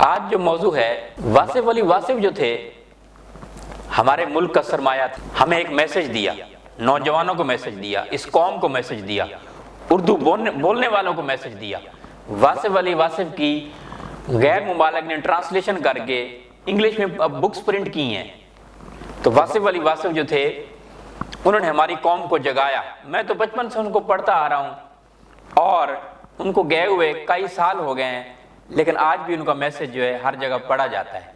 آج جو موضوع ہے، واصف علی واصف جو تھے ہمارے ملک کا سرمایہ تھا، ہمیں ایک میسج دیا، نوجوانوں کو میسج دیا، اس قوم کو میسج دیا، اردو بولنے والوں کو میسج دیا۔ واصف علی واصف کی غیر ممالک نے ٹرانسلیشن کر کے انگلش میں بکس پرنٹ کی ہیں۔ تو واصف علی واصف جو تھے انہوں نے ہماری قوم کو جگایا۔ میں تو بچپن سے ان کو پڑھتا آ رہا ہوں اور ان کو گئے ہوئے کئی سال ہو گئے ہیں، لیکن آج بھی ان کا میسج جو ہے ہر جگہ پڑھا جاتا ہے۔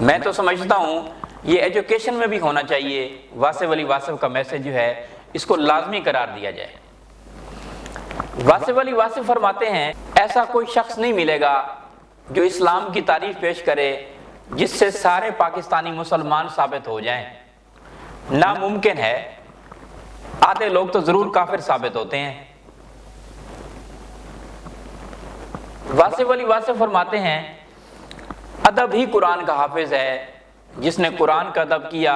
میں تو سمجھتا ہوں یہ ایجوکیشن میں بھی ہونا چاہیے، واصف علی واصف کا میسج جو ہے اس کو لازمی قرار دیا جائے۔ واصف علی واصف فرماتے ہیں ایسا کوئی شخص نہیں ملے گا جو اسلام کی تعریف پیش کرے جس سے سارے پاکستانی مسلمان ثابت ہو جائیں، ناممکن ہے، آدھے لوگ تو ضرور کافر ثابت ہوتے ہیں۔ واصف علی واصف فرماتے ہیں ادب ہی قرآن کا حافظ ہے، جس نے قرآن کا ادب کیا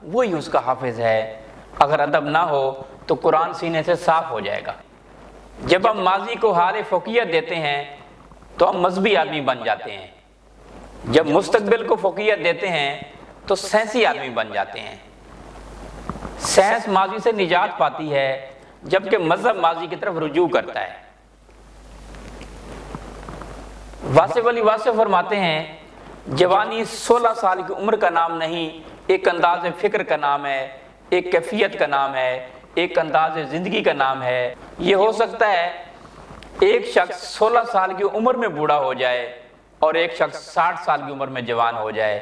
وہی اس کا حافظ ہے، اگر ادب نہ ہو تو قرآن سینے سے صاف ہو جائے گا۔ جب ہم ماضی کو حال فوقیت دیتے ہیں تو ہم مذہبی آدمی بن جاتے ہیں، جب مستقبل کو فوقیت دیتے ہیں تو سائنسی آدمی بن جاتے ہیں۔ سائنس ماضی سے نجات پاتی ہے جبکہ مذہب ماضی کی طرف رجوع کرتا ہے۔ واصف علی واصف فرماتے ہیں جوانی 16 سال کی عمر کا نام نہیں، ایک انداز فکر کا نام ہے، ایک کیفیت کا نام ہے، ایک انداز زندگی کا نام ہے۔ یہ ہو سکتا ہے ایک شخص 16 سال کی عمر میں بوڑھا ہو جائے اور ایک شخص 60 سال کی عمر میں جوان ہو جائے۔